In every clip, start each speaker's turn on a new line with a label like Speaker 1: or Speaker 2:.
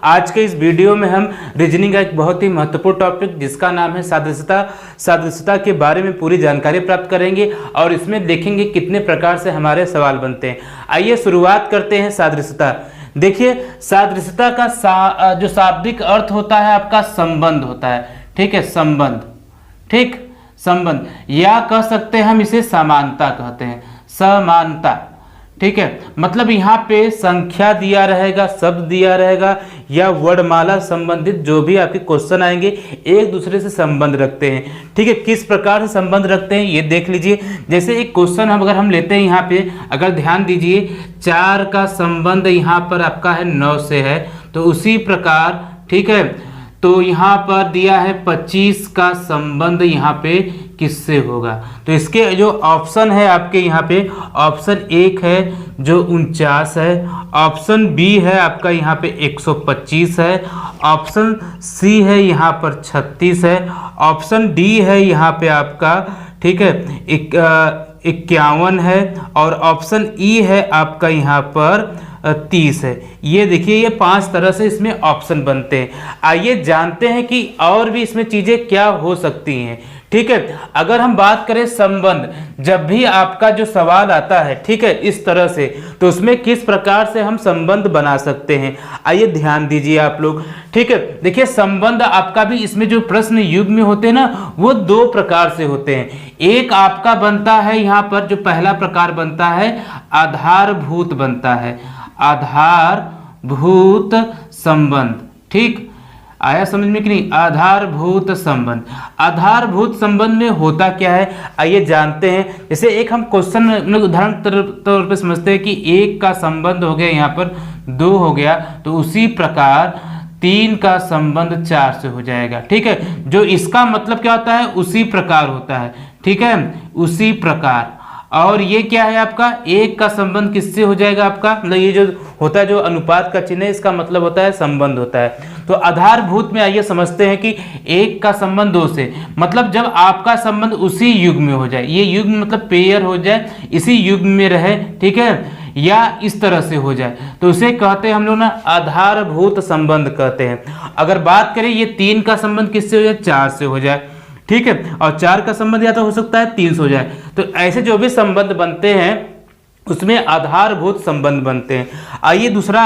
Speaker 1: आज के इस वीडियो में हम रीजनिंग का एक बहुत ही महत्वपूर्ण टॉपिक जिसका नाम है सादृश्यता के बारे में पूरी जानकारी प्राप्त करेंगे और इसमें देखेंगे कितने प्रकार से हमारे सवाल बनते हैं। आइए शुरुआत करते हैं सादृश्यता। देखिए सादृश्यता का जो शाब्दिक अर्थ होता है आपका संबंध होता है, ठीक है, संबंध, ठीक, संबंध, या कह सकते हैं हम इसे समानता कहते हैं, समानता, ठीक है। मतलब यहाँ पे संख्या दिया रहेगा, शब्द दिया रहेगा या वर्णमाला संबंधित जो भी आपके क्वेश्चन आएंगे एक दूसरे से संबंध रखते हैं, ठीक है। किस प्रकार से संबंध रखते हैं ये देख लीजिए। जैसे एक क्वेश्चन अगर हम लेते हैं यहाँ पे, अगर ध्यान दीजिए 4 का संबंध यहाँ पर आपका है 9 से है, तो उसी प्रकार, ठीक है, तो यहाँ पर दिया है 25 का संबंध यहाँ पे किससे होगा। तो इसके जो ऑप्शन है आपके यहाँ पे, ऑप्शन 1 है जो 49 है, ऑप्शन बी है आपका यहाँ पे 125 है, ऑप्शन सी है यहाँ पर 36 है, ऑप्शन डी है यहाँ पे आपका, ठीक है, 51 है, और ऑप्शन ई है आपका यहाँ पर 30 है। ये देखिए ये 5 तरह से इसमें ऑप्शन बनते हैं। आइए जानते हैं कि और भी इसमें चीजें क्या हो सकती हैं, ठीक है। अगर हम बात करें संबंध, जब भी आपका जो सवाल आता है, ठीक है, इस तरह से, तो उसमें किस प्रकार से हम संबंध बना सकते हैं, आइए ध्यान दीजिए आप लोग, ठीक है। देखिए संबंध आपका भी इसमें जो प्रश्न युग में होते हैं ना, वो 2 प्रकार से होते हैं। एक आपका बनता है यहाँ पर, जो पहला प्रकार बनता है आधारभूत बनता है, आधारभूत संबंध, ठीक, आया समझ में कि नहीं, आधारभूत संबंध। आधारभूत संबंध में होता क्या है आइए जानते हैं। जैसे एक हम क्वेश्चन उदाहरण तौर पे समझते हैं कि 1 का संबंध हो गया यहाँ पर 2 हो गया, तो उसी प्रकार 3 का संबंध 4 से हो जाएगा, ठीक है। जो इसका मतलब क्या होता है, उसी प्रकार होता है, ठीक है, उसी प्रकार। और ये क्या है आपका, 1 का संबंध किससे हो जाएगा आपका, मतलब ये जो होता है जो अनुपात का चिन्ह है इसका मतलब होता है संबंध होता है। तो आधारभूत में आइए समझते हैं कि 1 का संबंध 2 से, मतलब जब आपका संबंध उसी युग में हो जाए, ये युग मतलब पेयर हो जाए, इसी युग में रहे, ठीक है, या इस तरह से हो जाए, तो उसे कहते हैं हम लोग ना आधारभूत संबंध कहते हैं। अगर बात करें ये 3 का संबंध किससे हो जाए, 4 से हो जाए, ठीक है, और 4 का संबंध या तो हो सकता है 3 से हो जाए। तो ऐसे जो भी संबंध बनते हैं उसमें आधारभूत संबंध बनते हैं। आइए दूसरा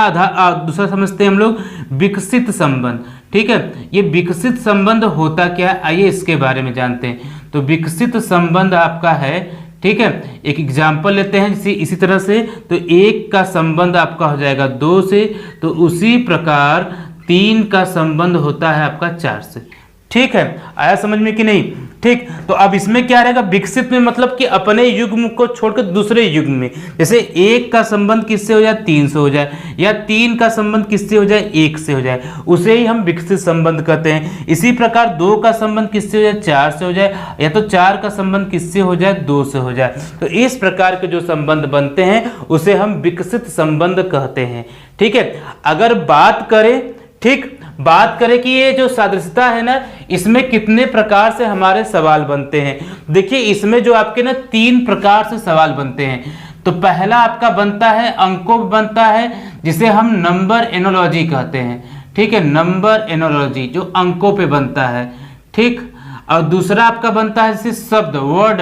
Speaker 1: समझते हैं हम लोग, विकसित संबंध, ठीक है। ये विकसित संबंध होता क्या है आइए इसके बारे में जानते हैं। तो विकसित संबंध आपका है, ठीक है, एक एग्जाम्पल लेते हैं इसी तरह से, तो 1 का संबंध आपका हो जाएगा 2 से, तो उसी प्रकार 3 का संबंध होता है आपका 4 से, ठीक है, आया समझ में कि नहीं, ठीक। तो अब इसमें क्या रहेगा, विकसित में मतलब कि अपने युग को छोड़कर दूसरे युग में, जैसे 1 का संबंध किससे हो जाए, 3 से हो जाए, या 3 का संबंध किससे हो जाए, 1 से हो जाए, उसे ही हम विकसित संबंध कहते हैं। इसी प्रकार 2 का संबंध किससे हो जाए, 4 से हो जाए, या तो 4 का संबंध किससे हो जाए, 2 से हो जाए। तो इस प्रकार के जो संबंध बनते हैं उसे हम विकसित संबंध कहते हैं, ठीक है। अगर बात करें, ठीक, बात करें कि ये जो सादृश्यता है ना, इसमें कितने प्रकार से हमारे सवाल बनते हैं। देखिए इसमें जो आपके ना 3 प्रकार से सवाल बनते हैं। तो पहला आपका बनता है अंकों में बनता है, जिसे हम नंबर एनोलॉजी कहते हैं, ठीक है, नंबर एनोलॉजी जो अंकों पे बनता है, ठीक। और दूसरा आपका बनता है जैसे शब्द, वर्ड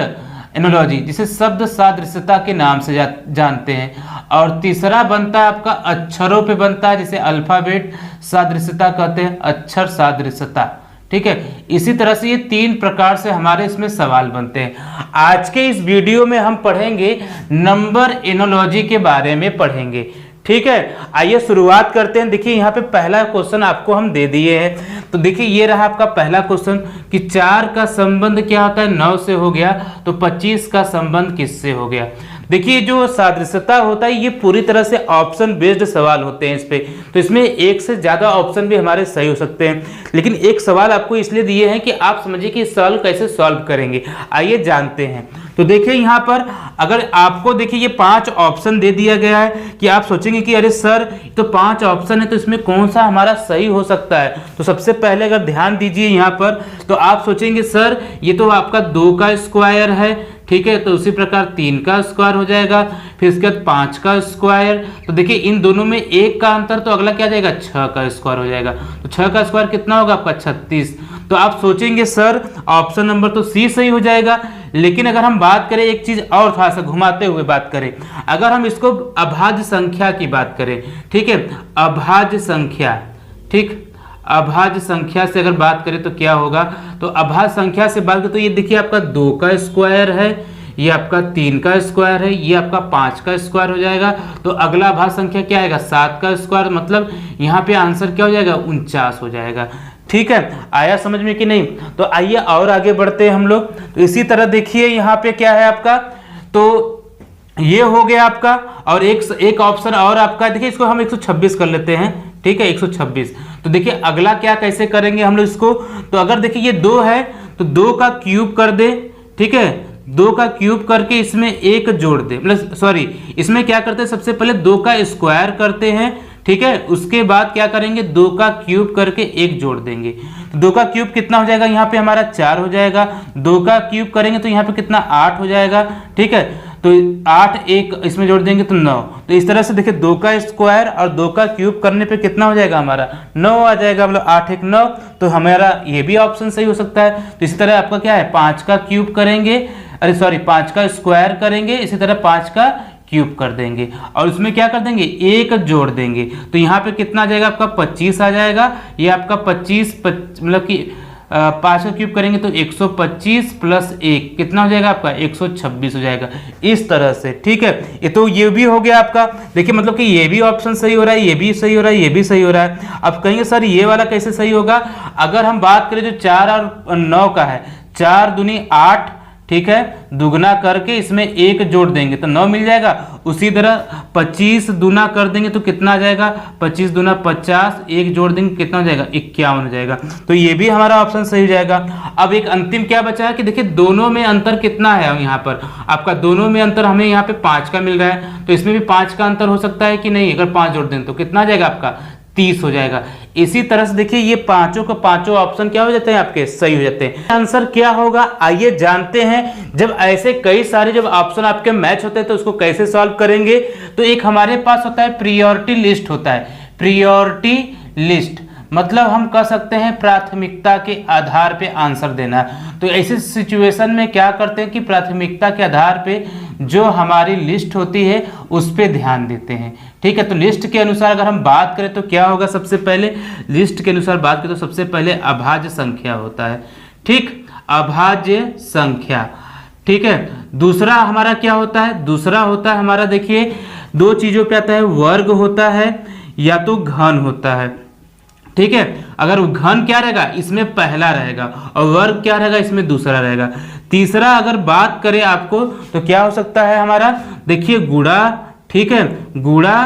Speaker 1: एनोलॉजी, जिसे शब्द सादृश्यता के नाम से जानते हैं। और तीसरा बनता है आपका अक्षरों पे बनता है, जिसे अल्फाबेट सादृश्यता कहते हैं, अक्षर सादृश्यता, ठीक है। इसी तरह से ये 3 प्रकार से हमारे इसमें सवाल बनते हैं। आज के इस वीडियो में हम पढ़ेंगे नंबर एनोलॉजी के बारे में पढ़ेंगे, ठीक है। आइए शुरुआत करते हैं। देखिए यहाँ पे पहला क्वेश्चन आपको हम दे दिए हैं। तो देखिए ये रहा आपका पहला क्वेश्चन कि 4 का संबंध क्या होता है, 9 से हो गया, तो 25 का संबंध किससे हो गया। देखिए जो सादृश्यता होता है ये पूरी तरह से ऑप्शन बेस्ड सवाल होते हैं इस पे, तो इसमें 1 से ज़्यादा ऑप्शन भी हमारे सही हो सकते हैं, लेकिन एक सवाल आपको इसलिए दिए हैं कि आप समझिए कि इस सवाल कैसे सॉल्व करेंगे। आइए जानते हैं। तो देखिए यहाँ पर अगर आपको देखिए ये 5 ऑप्शन दे दिया गया है कि आप सोचेंगे कि अरे सर तो 5 ऑप्शन है तो इसमें कौन सा हमारा सही हो सकता है। तो सबसे पहले अगर ध्यान दीजिए यहाँ पर, तो आप सोचेंगे सर ये तो आपका 2 का स्क्वायर है, ठीक है। तो उसी प्रकार 3 का स्क्वायर हो जाएगा, फिर इसके बाद 5 का स्क्वायर। तो देखिए इन दोनों में 1 का अंतर, तो अगला क्या आ जाएगा 6 का स्क्वायर हो जाएगा। तो 6 का स्क्वायर कितना होगा आपका 36। तो आप सोचेंगे सर ऑप्शन नंबर तो सी सही हो जाएगा, लेकिन अगर हम बात करें एक चीज और थोड़ा सा घुमाते हुए बात करें, अगर हम इसको अभाज्य संख्या की बात करें, ठीक है, अभाज्य संख्या, ठीक, अभाज्य संख्या से अगर बात करें तो क्या होगा, तो अभाज्य संख्या से बात करें तो ये देखिए आपका 2 का स्क्वायर है, ये आपका 3 का स्क्वायर है, ये आपका 5 का स्क्वायर हो जाएगा। तो अगला अभाज्य संख्या क्या आएगा 7 का स्क्वायर, मतलब यहाँ पे आंसर क्या हो जाएगा 49 हो जाएगा। ठीक है, आया समझ में कि नहीं। तो आइए और आगे बढ़ते हैं हम लोग। तो इसी तरह देखिए यहाँ पे क्या है आपका, तो ये हो गया आपका, और एक ऑप्शन और आपका, देखिए इसको हम 126 कर लेते हैं, ठीक है 126। तो देखिए अगला क्या कैसे करेंगे हम लोग इसको, तो अगर देखिए ये 2 है तो 2 का क्यूब कर दे, ठीक है, 2 का क्यूब करके इसमें 1 जोड़ दे, मतलब सॉरी इसमें क्या करते हैं सबसे पहले 2 का स्क्वायर करते हैं, ठीक है, उसके बाद क्या करेंगे 2 का क्यूब करके 1 जोड़ देंगे। तो 2 का क्यूब कितना हो जाएगा यहाँ पे हमारा 4 हो जाएगा, 2 का क्यूब करेंगे तो यहाँ पे कितना 8 हो जाएगा, ठीक है, तो 8 1 इसमें जोड़ देंगे तो 9। तो इस तरह से देखिए 2 का स्क्वायर और 2 का क्यूब करने पे कितना हो जाएगा हमारा 9 आ जाएगा, मतलब 8 1 9। तो हमारा ये भी ऑप्शन सही हो सकता है। तो इसी तरह आपका क्या है 5 का क्यूब करेंगे, अरे सॉरी 5 का स्क्वायर करेंगे, इसी तरह 5 का क्यूब कर देंगे और उसमें क्या कर देंगे 1 जोड़ देंगे। तो यहाँ पे कितना आ जाएगा आपका 25 आ जाएगा, ये आपका 25 मतलब कि 5 का क्यूब करेंगे तो 125 प्लस 1 कितना हो जाएगा आपका 126 हो जाएगा, इस तरह से। ठीक है, ये तो ये भी हो गया आपका। देखिए मतलब कि ये भी ऑप्शन सही हो रहा है, ये भी सही हो रहा है, ये भी सही हो रहा है। अब कहेंगे सर ये वाला कैसे सही होगा, अगर हम बात करें जो 4 और 9 का है, 4 दूनी 8, ठीक है, दुगना करके इसमें 1 जोड़ देंगे तो 9 मिल जाएगा। उसी तरह 25 दूना कर देंगे तो कितना आ जाएगा 25 दूना 50, 1 जोड़ देंगे कितना हो जाएगा 51 हो जाएगा। तो ये भी हमारा ऑप्शन सही हो जाएगा। अब एक अंतिम क्या बचा है कि देखिए दोनों में अंतर कितना है, यहाँ पर आपका दोनों में अंतर हमें यहाँ पे 5 का मिल रहा है, तो इसमें भी 5 का अंतर हो सकता है कि नहीं, अगर 5 जोड़ दें तो कितना आ जाएगा आपका 30 हो जाएगा। इसी तरह से देखिए ये पांचों के पांचों ऑप्शन क्या हो जाते हैं आपके सही हो जाते हैं। आंसर क्या होगा आइए जानते हैं। जब ऐसे कई सारे जब ऑप्शन आपके मैच होते हैं तो उसको कैसे सॉल्व करेंगे, तो एक हमारे पास होता है प्रायोरिटी लिस्ट होता है। प्रायोरिटी लिस्ट मतलब हम कह सकते हैं प्राथमिकता के आधार पे आंसर देना। तो ऐसे सिचुएशन में क्या करते हैं कि प्राथमिकता के आधार पे जो हमारी लिस्ट होती है उस पे ध्यान देते हैं। ठीक है, तो लिस्ट के अनुसार अगर हम बात करें तो क्या होगा, सबसे पहले लिस्ट के अनुसार बात करें तो सबसे पहले अभाज्य संख्या होता है। ठीक, अभाज्य संख्या। ठीक है, दूसरा हमारा क्या होता है, दूसरा होता है हमारा देखिए दो चीजों पे आता है, वर्ग होता है या तो घन होता है। ठीक है, अगर घन क्या रहेगा इसमें पहला रहेगा और वर्ग क्या रहेगा इसमें दूसरा रहेगा। तीसरा अगर बात करें आपको तो क्या हो सकता है हमारा, देखिए गुणा, ठीक है, गुणा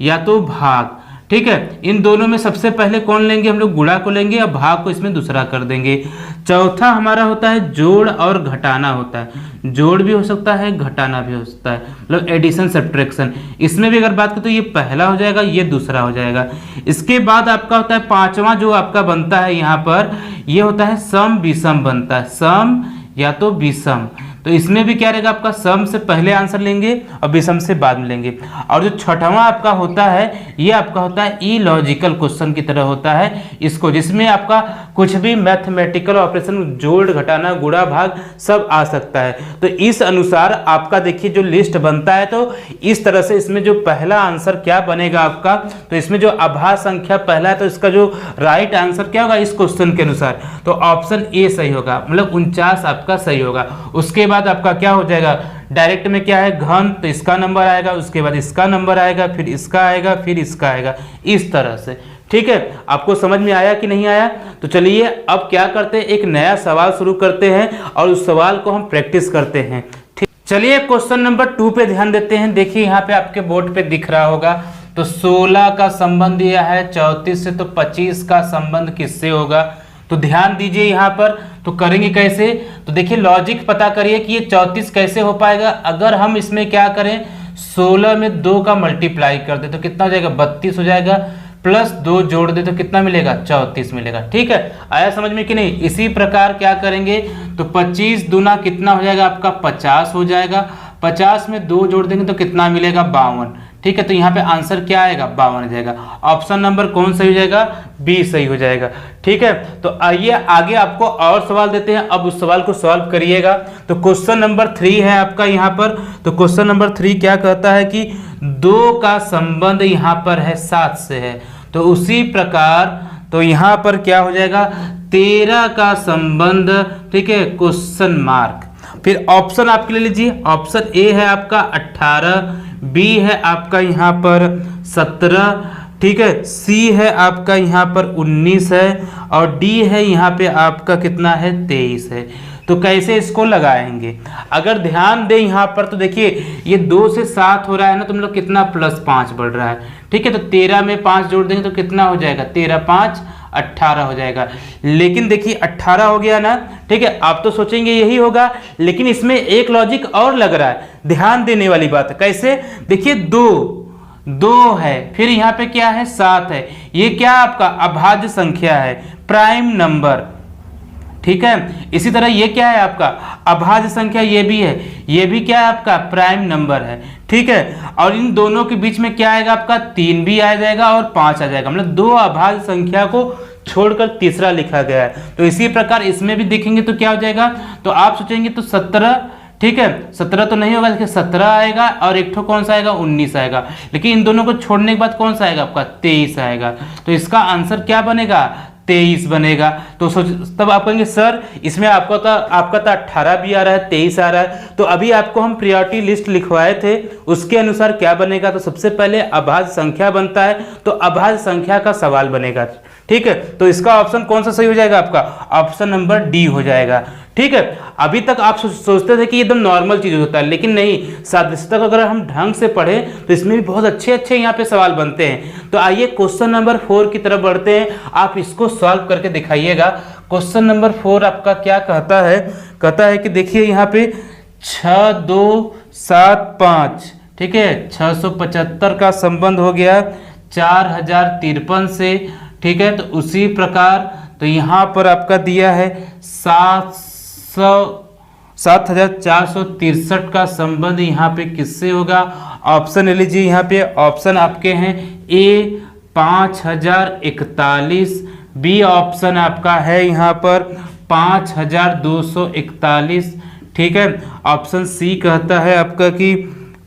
Speaker 1: या तो भाग। ठीक है, इन दोनों में सबसे पहले कौन लेंगे हम लोग, गुणा को लेंगे और भाग को इसमें दूसरा कर देंगे। चौथा हमारा होता है जोड़ और घटाना होता है, जोड़ भी हो सकता है घटाना भी हो सकता है, मतलब एडिशन सब्ट्रैक्शन। इसमें भी अगर बात करें तो ये पहला हो जाएगा, ये दूसरा हो जाएगा। इसके बाद आपका होता है पांचवा जो आपका बनता है यहाँ पर, ये होता है सम विषम बनता है, सम या तो विषम। तो इसमें भी क्या रहेगा आपका सम से पहले आंसर लेंगे और विषम से बाद में लेंगे। और जो छठवां आपका होता है ये आपका होता है इलॉजिकल क्वेश्चन की तरह होता है इसको, जिसमें आपका कुछ भी मैथमेटिकल ऑपरेशन जोड़ घटाना गुणा भाग सब आ सकता है। तो इस अनुसार आपका देखिए जो लिस्ट बनता है तो इस तरह से इसमें जो पहला आंसर क्या बनेगा आपका, तो इसमें जो अभाज्य संख्या पहला है तो इसका जो राइट आंसर क्या होगा इस क्वेश्चन के अनुसार, तो ऑप्शन ए सही होगा, मतलब 49 आपका सही होगा। उसके बाद आपका क्या हो जाएगा, डायरेक्ट में क्या है घन, तो इसका नंबर आएगा, उसके बाद इसका नंबर आएगा, फिर इसका आएगा, फिर इसका आएगा, इस तरह से। ठीक है, आपको समझ में आया कि नहीं आया। तो चलिए अब क्या करते हैं, एक नया सवाल शुरू करते हैं और उस सवाल को हम प्रैक्टिस करते हैं। ठीक, चलिए क्वेश्चन नंबर 2 पे ध्यान देते हैं। देखिए यहाँ पे आपके बोर्ड पे दिख रहा होगा, तो 16 का संबंध दिया है 34 से, तो 25 का संबंध किससे होगा। तो ध्यान दीजिए यहाँ पर, तो करेंगे कैसे, तो देखिए लॉजिक पता करिए कि ये 34 कैसे हो पाएगा। अगर हम इसमें क्या करें 16 में 2 का मल्टीप्लाई कर दे तो कितना हो जाएगा 32 हो जाएगा। प्लस 2 जोड़ दे तो कितना मिलेगा, 34 मिलेगा। ठीक है, आया समझ में कि नहीं। इसी प्रकार क्या करेंगे तो 25 दूना कितना हो जाएगा आपका 50 हो जाएगा, 50 में 2 जोड़ देंगे तो कितना मिलेगा 52। ठीक है, तो यहाँ पे आंसर क्या आएगा 52 आ जाएगा। ऑप्शन नंबर कौन सही हो जाएगा, बी सही हो जाएगा। ठीक है, तो आइए आगे आपको और सवाल देते हैं, अब उस सवाल को सॉल्व करिएगा। तो क्वेश्चन नंबर 3 है आपका यहाँ पर। तो क्वेश्चन नंबर 3 क्या कहता है कि 2 का संबंध यहाँ पर है 7 से है, तो उसी प्रकार तो यहाँ पर क्या हो जाएगा 13 का संबंध, ठीक है, क्वेश्चन मार्क। फिर ऑप्शन आपके ले लीजिए, ऑप्शन ए है आपका 18, बी है आपका यहाँ पर 17, ठीक है, सी है आपका यहाँ पर 19 है, और डी है यहाँ पे आपका कितना है 23 है। तो कैसे इसको लगाएंगे, अगर ध्यान दें यहाँ पर तो देखिए ये 2 से 7 हो रहा है ना, तो मतलब कितना +5 बढ़ रहा है। ठीक है, तो 13 में 5 जोड़ देंगे तो कितना हो जाएगा 13 5 18 हो जाएगा। लेकिन देखिए 18 हो गया ना, ठीक है, आप तो सोचेंगे यही होगा, लेकिन इसमें एक लॉजिक और लग रहा है, ध्यान देने वाली बात है। कैसे, देखिए 2 है, फिर यहाँ पे क्या है 7 है, ये क्या आपका अभाज्य संख्या है, प्राइम नंबर। ठीक है, इसी तरह ये क्या है आपका अभाज्य संख्या, ये भी है, ये भी क्या है आपका प्राइम नंबर है। ठीक है, और इन दोनों के बीच में क्या आएगा आपका 3 भी आ जाएगा और 5 आ जाएगा, मतलब 2 अभाज्य संख्या को छोड़कर तीसरा लिखा गया है। तो इसी प्रकार इसमें भी देखेंगे तो क्या हो जाएगा, तो आप सोचेंगे तो 17, ठीक है 17 तो नहीं होगा, देखिए 17 आएगा और एक ठो कौन सा आएगा 19 आएगा, लेकिन इन दोनों को छोड़ने के बाद कौन सा आएगा आपका 23 आएगा। तो इसका आंसर क्या बनेगा 23 बनेगा। तो तब आप कहेंगे सर इसमें आपका तो 18 भी आ रहा है 23 आ रहा है, तो अभी आपको हम प्रायोरिटी लिस्ट लिखवाए थे उसके अनुसार क्या बनेगा, तो सबसे पहले अभाज्य संख्या बनता है, तो अभाज्य संख्या का सवाल बनेगा। ठीक है, तो इसका ऑप्शन कौन सा सही हो जाएगा आपका, ऑप्शन नंबर डी हो जाएगा। ठीक है, अभी तक आप सोचते थे कि एकदम नॉर्मल चीज होता है, लेकिन नहीं, सादृश्यता को अगर हम ढंग से पढ़ें तो इसमें भी बहुत अच्छे अच्छे यहाँ पे सवाल बनते हैं। तो आइए क्वेश्चन नंबर 4 की तरफ बढ़ते हैं, आप इसको सॉल्व करके दिखाइएगा। क्वेश्चन नंबर 4 आपका क्या कहता है कि देखिए यहाँ पे 6 2 7 5, ठीक है, 675 का संबंध हो गया 4053 से। ठीक है, तो उसी प्रकार तो यहाँ पर आपका दिया है 7463 का संबंध यहाँ पे किससे होगा, ऑप्शन ले लीजिए। यहाँ पे ऑप्शन आपके हैं ए 5041, बी ऑप्शन आपका है यहाँ पर 5241। ठीक है, ऑप्शन सी कहता है आपका कि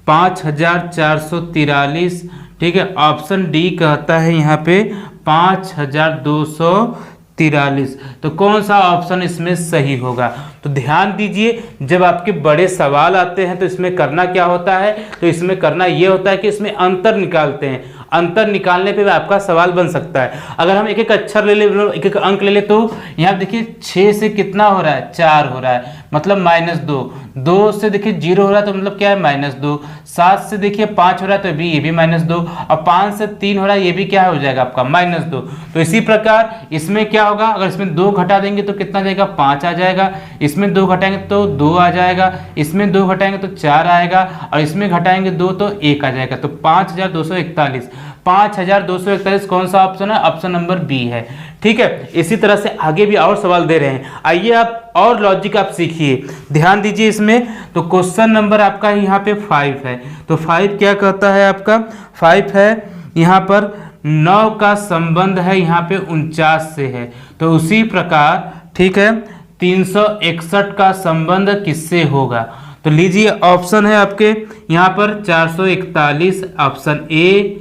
Speaker 1: 5443। ठीक है, ऑप्शन डी कहता है यहाँ पे 5243। तो कौन सा ऑप्शन इसमें सही होगा, तो ध्यान दीजिए जब आपके बड़े सवाल आते हैं तो इसमें करना क्या होता है, तो इसमें करना ये होता है कि इसमें अंतर निकालते हैं, अंतर निकालने पे आपका सवाल बन सकता है। अगर हम एक एक अक्षर ले ले, एक एक अंक ले ले, तो यहाँ देखिए 6 से कितना हो रहा है 4 हो रहा है, मतलब -2, 2 से देखिए 0 हो रहा है तो मतलब क्या है -2, 7 से देखिए 5 हो रहा है तो भी ये भी -2, और 5 से 3 हो रहा है ये भी क्या हो जाएगा आपका -2। तो इसी प्रकार इसमें क्या होगा, अगर इसमें 2 घटा देंगे तो कितना जाएगा 5 आ जाएगा, इसमें 2 घटाएंगे तो 2 आ जाएगा, इसमें 2 घटाएंगे तो 4 आएगा, और इसमें घटाएंगे 2 तो 1 आ जाएगा। तो 5241, 5241 कौन सा ऑप्शन है, ऑप्शन नंबर बी है। ठीक है, इसी तरह से आगे भी और सवाल दे रहे हैं, आइए आप और लॉजिक आप सीखिए, ध्यान दीजिए इसमें। तो क्वेश्चन नंबर आपका यहाँ पे 5 है, तो 5 क्या कहता है आपका, 5 है यहाँ पर 9 का संबंध है यहाँ पे 49 से है, तो उसी प्रकार ठीक है 361 का संबंध किससे होगा, तो लीजिए ऑप्शन है आपके यहाँ पर 441 ऑप्शन ए,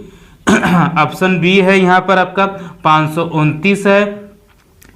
Speaker 1: ऑप्शन बी है यहाँ पर आपका 529 है,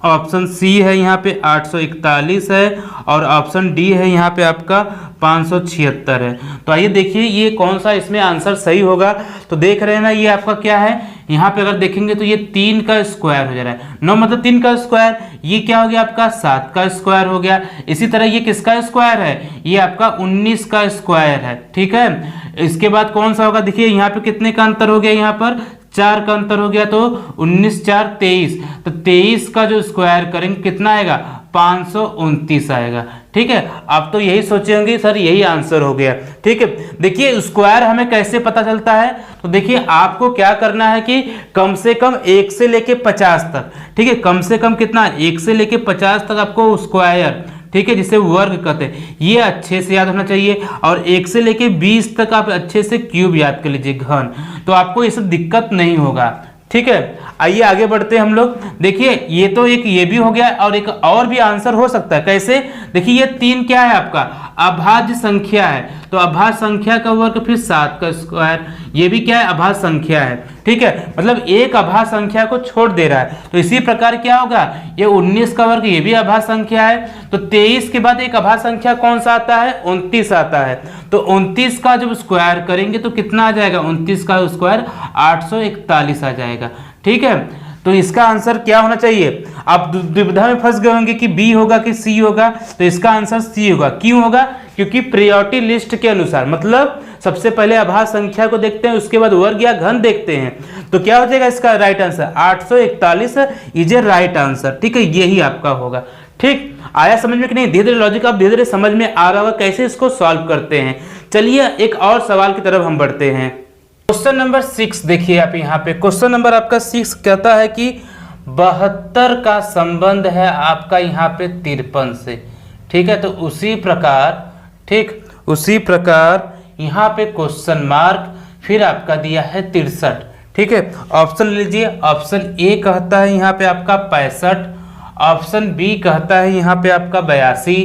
Speaker 1: ऑप्शन सी है यहाँ पे 841 है, और ऑप्शन डी है यहाँ पे आपका 576 है। तो आइए देखिए ये कौन सा इसमें आंसर सही होगा। तो देख रहे हैं ना, ये आपका क्या है, यहाँ पे अगर देखेंगे तो ये 3 का स्क्वायर हो जा रहा है, 9 मतलब 3 का स्क्वायर, ये क्या हो गया आपका 7 का स्क्वायर हो गया। इसी तरह ये किसका स्क्वायर है, ये आपका 19 का स्क्वायर है। ठीक है, इसके बाद कौन सा होगा, देखिए यहाँ पे कितने का अंतर हो गया, यहाँ पर 4 का अंतर हो गया, तो 19 4 23, तो 23 का जो स्क्वायर करेंगे कितना आएगा 529 आएगा। ठीक है, आप तो यही सोचे होंगे सर यही आंसर हो गया। ठीक है, देखिए स्क्वायर हमें कैसे पता चलता है, तो देखिए आपको क्या करना है कि कम से कम 1 से लेके 50 तक, ठीक है, कम से कम कितना 1 से लेके 50 तक आपको स्क्वायर, ठीक है, जिसे वर्ग कहते हैं, ये अच्छे से याद होना चाहिए। और 1 से लेके 20 तक आप अच्छे से क्यूब याद कर लीजिए, घन, तो आपको ये सब दिक्कत नहीं होगा। ठीक है, आइए आगे बढ़ते हैं हम लोग। देखिए ये तो एक ये भी हो गया और एक और भी आंसर हो सकता है। कैसे, देखिए ये 3 क्या है आपका अभाज्य संख्या है, तो अभाज्य संख्या का वर्ग फिर 7 का स्क्वायर, ये भी क्या है अभाज्य संख्या है। ठीक है, मतलब एक अभाज्य संख्या को छोड़ दे रहा है, तो इसी प्रकार क्या होगा, ये 19 का वर्ग ये भी अभाज्य संख्या है, तो 23 के बाद एक अभाज्य संख्या कौन सा आता है, 29 आता है। तो 29 का जब स्क्वायर करेंगे तो कितना आ जाएगा, 29 का स्क्वायर 841 आ जाएगा। ठीक है, तो इसका आंसर क्या होना चाहिए, आप दुविधा में फंस गए होंगे कि बी होगा कि सी होगा, तो इसका आंसर सी होगा। क्यों होगा, क्योंकि प्रायोरिटी लिस्ट के अनुसार, मतलब सबसे पहले अभाज्य संख्या को देखते हैं, उसके बाद वर्ग या घन देखते हैं, तो क्या हो जाएगा इसका right answer 841 is a right answer. ठीक है, यही आपका होगा। ठीक, आया समझ में कि नहीं, धीरे धीरे लॉजिक आप धीरे धीरे समझ में आ रहा होगा कैसे इसको सॉल्व करते हैं। चलिए एक और सवाल की तरफ हम बढ़ते हैं। क्वेश्चन नंबर 6 देखिए आप यहाँ पे, क्वेश्चन नंबर आपका 6 कहता है कि 72 का संबंध है आपका यहाँ पे 53 से। ठीक है, तो उसी प्रकार, ठीक उसी प्रकार यहाँ पे क्वेश्चन मार्क, फिर आपका दिया है 63। ठीक है, ऑप्शन लीजिए, ऑप्शन ए कहता है यहाँ पे आपका 65, ऑप्शन बी कहता है यहाँ पे आपका 82,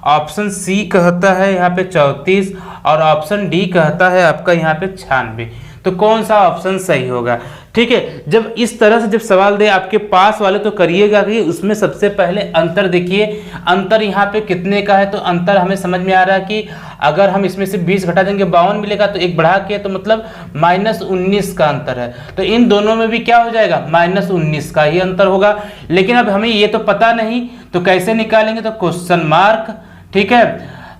Speaker 1: ऑप्शन सी कहता है यहाँ पे 34 और ऑप्शन डी कहता है आपका यहाँ पे 96। तो कौन सा ऑप्शन सही होगा। ठीक है, जब इस तरह से जब सवाल दे आपके पास वाले तो करिएगा कि उसमें सबसे पहले अंतर देखिए, अंतर यहाँ पे कितने का है, तो अंतर हमें समझ में आ रहा है कि अगर हम इसमें से 20 घटा देंगे 52 मिलेगा, तो एक बढ़ा के तो मतलब -19 का अंतर है, तो इन दोनों में भी क्या हो जाएगा -19 का ही अंतर होगा। लेकिन अब हमें ये तो पता नहीं, तो कैसे निकालेंगे, तो क्वेश्चन मार्क, ठीक है,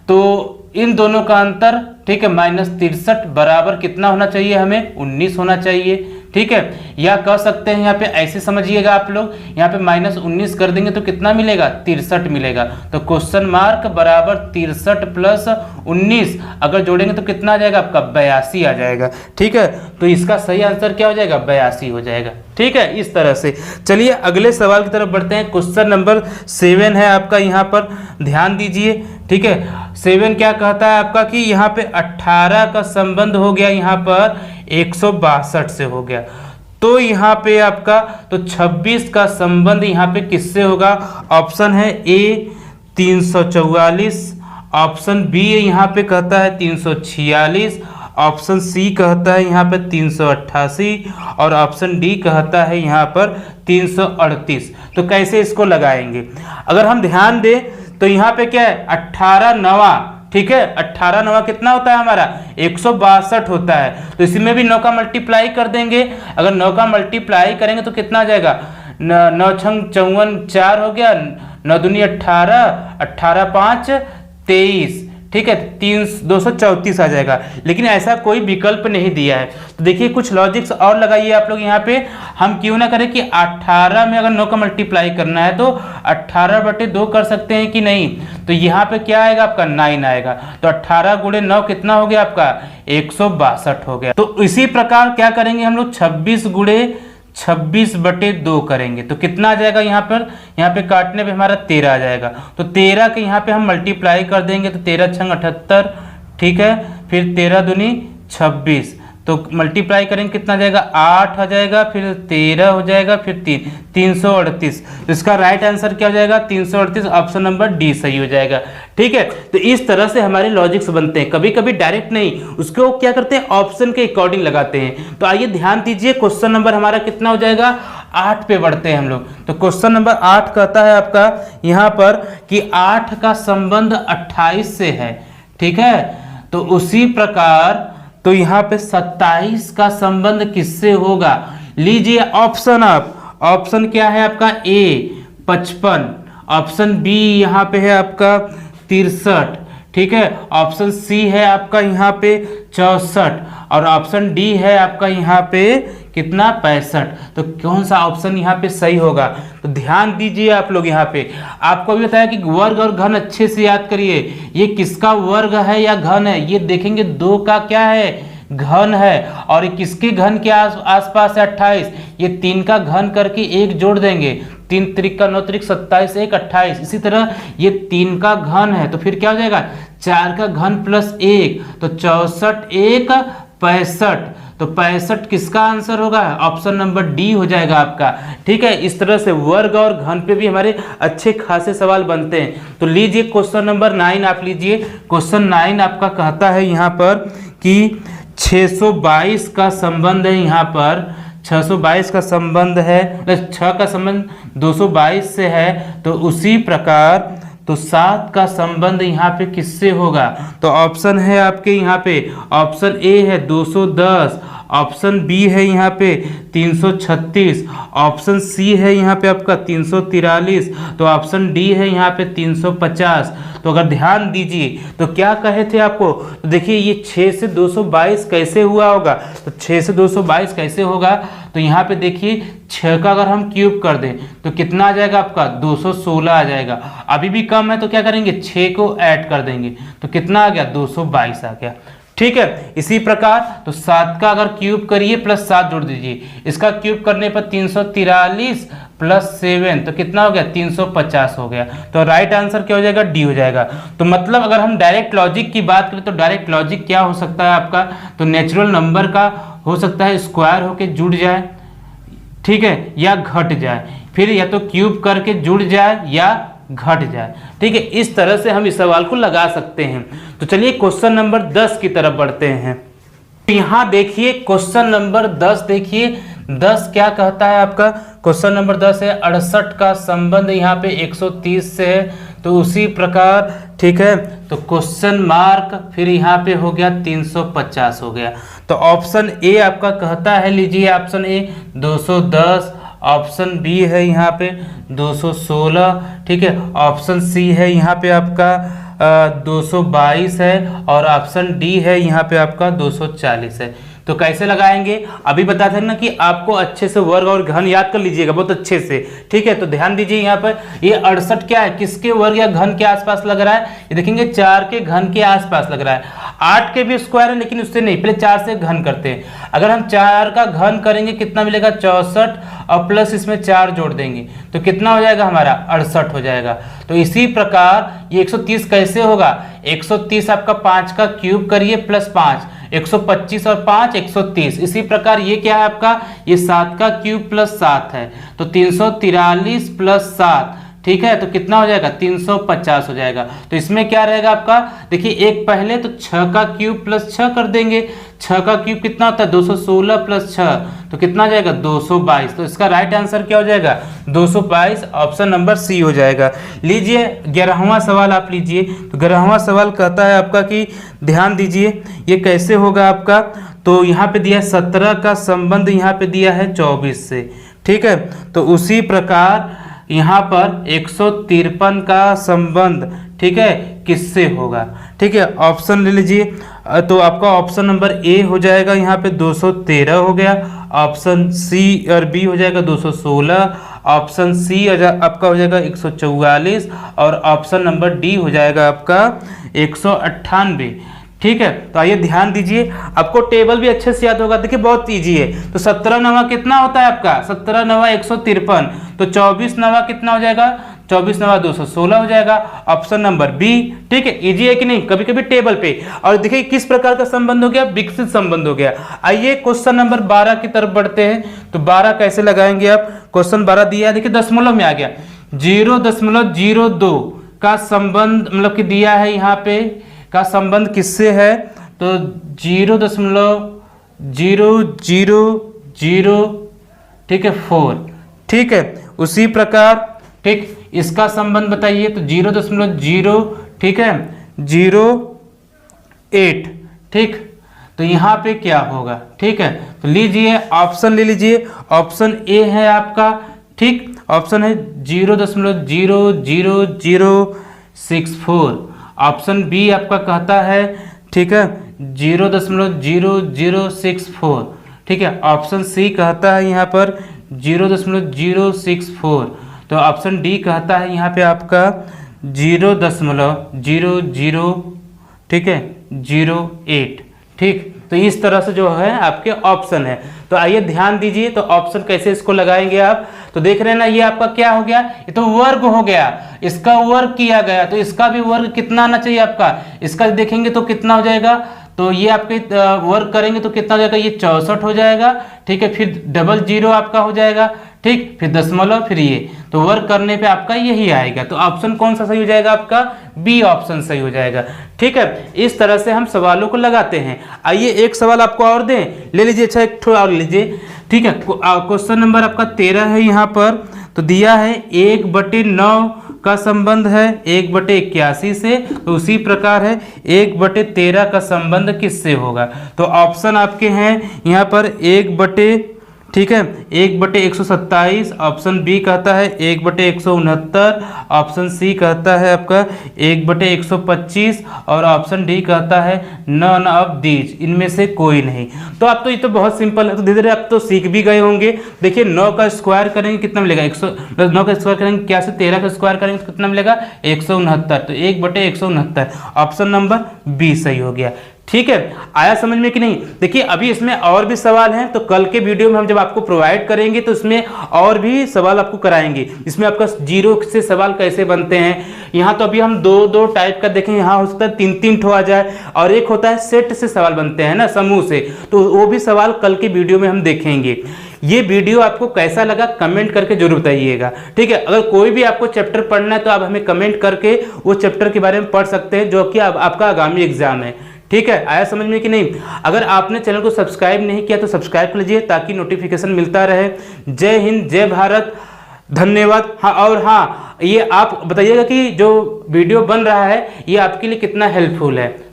Speaker 1: तो इन दोनों का अंतर, ठीक है, -63 बराबर कितना होना चाहिए, हमें 19 होना चाहिए। ठीक है, या कह सकते हैं यहाँ पे ऐसे समझिएगा आप लोग, यहाँ पे -19 कर देंगे तो कितना मिलेगा, 63 मिलेगा। तो क्वेश्चन मार्क बराबर 63 प्लस 19 अगर जोड़ेंगे तो कितना आ जाएगा आपका 82 आ जाएगा। ठीक है, तो इसका सही आंसर क्या हो जाएगा, 82 हो जाएगा। ठीक है, इस तरह से। चलिए अगले सवाल की तरफ बढ़ते हैं। क्वेश्चन नंबर 7 है आपका, यहाँ पर ध्यान दीजिए। ठीक है, 7 क्या कहता है आपका कि यहाँ पे 18 का संबंध हो गया यहाँ पर 162 से हो गया, तो यहाँ पे आपका तो 26 का संबंध यहाँ पे किससे होगा, ऑप्शन है ए 344, ऑप्शन बी यहाँ पे कहता है 346, ऑप्शन सी कहता है यहाँ पे 388 और ऑप्शन डी कहता है यहाँ पर 338। तो कैसे इसको लगाएंगे, अगर हम ध्यान दें तो यहाँ पे क्या है 18 नवा, ठीक है, 18 नवा कितना होता है हमारा 162 होता है, तो इसी में भी 9 का मल्टीप्लाई कर देंगे। अगर 9 का मल्टीप्लाई करेंगे तो कितना आ जाएगा, 9 छंग 54 4 हो गया, 9 दूनी 18, 18 5 23, ठीक है, 234 आ जाएगा। लेकिन ऐसा कोई विकल्प नहीं दिया है, तो देखिए कुछ लॉजिक्स और लगाइए आप लोग यहाँ पे। हम क्यों ना करें कि 18 में अगर 9 का मल्टीप्लाई करना है तो 18/2 कर सकते हैं कि नहीं, तो यहाँ पे क्या आएगा आपका 9 आएगा, तो 18 गुणे 9 कितना हो गया आपका 162 हो गया। तो इसी प्रकार क्या करेंगे हम लोग 26 गुणे 26/2 करेंगे, तो कितना आ जाएगा यहाँ पे काटने पे हमारा 13 आ जाएगा, तो 13 के यहाँ पे हम मल्टीप्लाई कर देंगे, तो 13 छंग 78, ठीक है, फिर 13 दूनी 26, तो मल्टीप्लाई करेंगे कितना आ जाएगा 8 आ जाएगा, फिर 13 हो जाएगा, फिर 338। तो इसका राइट आंसर क्या हो जाएगा 338, ऑप्शन नंबर डी सही हो जाएगा। ठीक है, तो इस तरह से हमारे लॉजिक्स बनते हैं, कभी कभी डायरेक्ट नहीं, उसको क्या करते हैं ऑप्शन के अकॉर्डिंग लगाते हैं। तो आइए ध्यान दीजिए, क्वेश्चन नंबर हमारा कितना हो जाएगा 8 पे बढ़ते हैं हम लोग। तो क्वेश्चन नंबर 8 कहता है आपका यहाँ पर कि 8 का संबंध 28 से है, ठीक है, तो उसी प्रकार तो यहाँ पे 27 का संबंध किससे होगा, लीजिए ऑप्शन आप, ऑप्शन क्या है आपका ए 55, ऑप्शन बी यहाँ पे है आपका 63, ठीक है, ऑप्शन सी है आपका यहाँ पे 64 और ऑप्शन डी है आपका यहाँ पे कितना 65। तो कौन सा ऑप्शन यहाँ पे सही होगा? तो ध्यान दीजिए आप लोग, यहाँ पे आपको भी बताया कि वर्ग और घन अच्छे से याद करिए। ये किसका वर्ग है या घन है? ये देखेंगे 2 का क्या है, घन है। और ये किसके घन के आसपास है? 28। ये 3 का घन करके 1 जोड़ देंगे, 3 त्रिक का 9 त्रिक 27, 1 28। इसी तरह ये 3 का घन है तो फिर क्या हो जाएगा, 4 का घन प्लस 1 तो 64, 1 65। तो 65 किसका आंसर होगा? ऑप्शन नंबर डी हो जाएगा आपका। ठीक है, इस तरह से वर्ग और घन पे भी हमारे अच्छे खासे सवाल बनते हैं। तो लीजिए क्वेश्चन नंबर 9 आप लीजिए। क्वेश्चन 9 आपका कहता है यहाँ पर कि 622 का संबंध है, यहाँ पर 622 का संबंध है, 6 का संबंध 222 से है। तो उसी प्रकार तो 7 का संबंध यहाँ पे किससे होगा? तो ऑप्शन है आपके यहाँ पे, ऑप्शन ए है 210, ऑप्शन बी है यहाँ पे 336, ऑप्शन सी है यहाँ पे आपका 343, तो ऑप्शन डी है यहाँ पे 350। तो अगर ध्यान दीजिए तो क्या कहे थे आपको, तो देखिए ये 6 से 222 कैसे हुआ होगा? तो 6 से 222 कैसे होगा? तो यहाँ पे देखिए 6 का अगर हम क्यूब कर दें तो कितना आ जाएगा आपका? 216 आ जाएगा। अभी भी कम है तो क्या करेंगे, 6 को ऐड कर देंगे तो कितना आ गया? 222 आ गया। ठीक है, इसी प्रकार तो 7 का अगर क्यूब करिए प्लस 7 जोड़ दीजिए, इसका क्यूब करने पर 343 प्लस 7 तो कितना हो गया? 350 हो गया। तो राइट आंसर क्या हो जाएगा? डी हो जाएगा। तो मतलब अगर हम डायरेक्ट लॉजिक की बात करें तो डायरेक्ट लॉजिक क्या हो सकता है आपका? तो नेचुरल नंबर का हो सकता है स्क्वायर होके जुड़ जाए, ठीक है, या घट जाए, फिर या तो क्यूब करके जुड़ जाए या घट जाए। ठीक है, इस तरह से हम इस सवाल को लगा सकते हैं। तो चलिए क्वेश्चन नंबर 10 की तरफ बढ़ते हैं। यहाँ देखिए क्वेश्चन नंबर 10 देखिए, 10 क्या कहता है आपका? क्वेश्चन नंबर 10 है 68 का संबंध यहाँ पे 130 से है। तो उसी प्रकार ठीक है, तो क्वेश्चन मार्क फिर यहाँ पे हो गया 350 हो गया। तो ऑप्शन ए आपका कहता है, लीजिए ऑप्शन ए 210, ऑप्शन बी है यहाँ पे 216, ठीक है, ऑप्शन सी है यहाँ पे आपका 222 है, और ऑप्शन डी है यहाँ पे आपका 240 है। तो कैसे लगाएंगे? अभी बताया था ना कि आपको अच्छे से वर्ग और घन याद कर लीजिएगा बहुत अच्छे से। ठीक है, तो ध्यान दीजिए यहाँ पर ये 68 क्या है, किसके वर्ग या घन के आसपास लग रहा है? ये देखेंगे 4 के घन के आसपास लग रहा है। 8 के भी स्क्वायर है लेकिन उससे नहीं, पहले 4 से घन करते हैं। अगर हम 4 का घन करेंगे कितना मिलेगा? 64, और प्लस इसमें 4 जोड़ देंगे तो कितना हो जाएगा हमारा? 68 हो जाएगा। तो इसी प्रकार ये 130 कैसे होगा? 130 आपका 5 का क्यूब करिए प्लस 5, 125 और 5 130। इसी प्रकार ये क्या है आपका? ये 7 का क्यूब प्लस 7 है, तो 343 प्लस 7, ठीक है, तो कितना हो जाएगा? 350 हो जाएगा। तो इसमें क्या रहेगा आपका? देखिए एक पहले तो 6 का क्यूब प्लस 6 कर देंगे, 6 का क्यूब कितना होता है? 216 प्लस 6 तो कितना हो जाएगा? 222। तो इसका राइट आंसर क्या हो जाएगा? 222, ऑप्शन नंबर सी हो जाएगा। लीजिए 11वां सवाल आप लीजिए। तो 11वां सवाल कहता है आपका कि ध्यान दीजिए ये कैसे होगा आपका? तो यहाँ पे दिया है 17 का संबंध यहाँ पे दिया है 24 से, ठीक है, तो उसी प्रकार यहाँ पर 153 का संबंध, ठीक है, किससे होगा? ठीक है, ऑप्शन ले लीजिए। तो आपका ऑप्शन नंबर ए हो जाएगा यहाँ पे 213 हो गया, ऑप्शन सी और बी हो जाएगा 216, ऑप्शन सी आपका हो जाएगा 144, और ऑप्शन नंबर डी हो जाएगा आपका 198। ठीक है, तो आइए ध्यान दीजिए, आपको टेबल भी अच्छे से याद होगा। देखिए बहुत इजी है। तो 17 नवा कितना होता है आपका? 17 नवा 153, तो 24 नवा कितना हो जाएगा? 24 नवा 216 हो जाएगा, ऑप्शन नंबर बी। ठीक है, इजी है कि नहीं? कभी कभी टेबल पे। और देखिए किस प्रकार का संबंध हो गया? विकसित संबंध हो गया। आइए क्वेश्चन नंबर 12 की तरफ बढ़ते हैं। तो 12 कैसे लगाएंगे आप? क्वेश्चन 12 दिया है, देखिए दशमलव में आ गया, 0.02 का संबंध मतलब कि दिया है यहाँ पे का संबंध किससे है? तो 0.0004, ठीक है, 4, ठीक है, उसी प्रकार ठीक इसका संबंध बताइए। तो 0.0, ठीक है, 08, ठीक, तो यहाँ पे क्या होगा? ठीक है, तो लीजिए ऑप्शन ले लीजिए। ऑप्शन ए है आपका, ठीक, ऑप्शन है 0.00064, ऑप्शन बी आपका कहता है, ठीक है, 0.0064, ठीक है। ऑप्शन सी कहता है यहाँ पर 0.064, तो ऑप्शन डी कहता है यहाँ पे आपका 0.00, ठीक है, 08, ठीक। तो इस तरह से जो है आपके ऑप्शन है। तो आइए ध्यान दीजिए, तो ऑप्शन कैसे इसको लगाएंगे आप, तो देख रहे हैं ना, ये आपका क्या हो गया, ये तो वर्ग हो गया, इसका वर्ग किया गया, तो इसका भी वर्ग कितना आना चाहिए आपका, इसका देखेंगे तो कितना हो जाएगा, तो ये आपके वर्ग करेंगे तो कितना हो जाएगा, ये 64 हो जाएगा, ठीक है। फिर 00 आपका हो जाएगा, ठीक, फिर दशमलव, फिर ये, तो वर्ग करने पे आपका यही आएगा। तो ऑप्शन कौन सा सही हो जाएगा आपका, बी ऑप्शन सही हो जाएगा, ठीक है। इस तरह से हम सवालों को लगाते हैं। आइए एक सवाल आपको और दें, ले लीजिए, अच्छा एक ठो और लीजिए, ठीक है। क्वेश्चन नंबर आपका 13 है यहाँ पर, तो दिया है 1/9 का संबंध है 1/81 से, तो उसी प्रकार है 1/13 का संबंध किससे होगा। तो ऑप्शन आपके हैं यहाँ पर 1/127, ऑप्शन बी कहता है 1/169, ऑप्शन सी कहता है आपका 1/125 और ऑप्शन डी कहता है नन ऑफ दीज, इनमें से कोई नहीं। तो आप तो ये तो बहुत सिंपल है, तो धीरे धीरे आप तो सीख भी गए होंगे। देखिए 9 का स्क्वायर करेंगे कितना मिलेगा, 9 का स्क्वायर करेंगे क्या से, 13 का स्क्वायर करेंगे तो कितना मिलेगा 169, तो 1/169, ऑप्शन नंबर बी सही हो गया, ठीक है। आया समझ में कि नहीं। देखिए अभी इसमें और भी सवाल हैं, तो कल के वीडियो में हम जब आपको प्रोवाइड करेंगे तो इसमें और भी सवाल आपको कराएंगे। इसमें आपका जीरो से सवाल कैसे बनते हैं, यहाँ तो अभी हम दो टाइप का देखें, यहाँ हो सकता है 3 ठो आ जाए, और एक होता है सेट से सवाल बनते हैं ना, समूह से, तो वो भी सवाल कल के वीडियो में हम देखेंगे। ये वीडियो आपको कैसा लगा कमेंट करके जरूर बताइएगा, ठीक है। अगर कोई भी आपको चैप्टर पढ़ना है तो आप हमें कमेंट करके वो चैप्टर के बारे में पढ़ सकते हैं जो कि आपका आगामी एग्जाम है, ठीक है। आया समझ में कि नहीं। अगर आपने चैनल को सब्सक्राइब नहीं किया तो सब्सक्राइब कर लीजिए ताकि नोटिफिकेशन मिलता रहे। जय हिंद, जय भारत, धन्यवाद। हाँ, और हाँ, ये आप बताइएगा कि जो वीडियो बन रहा है ये आपके लिए कितना हेल्पफुल है।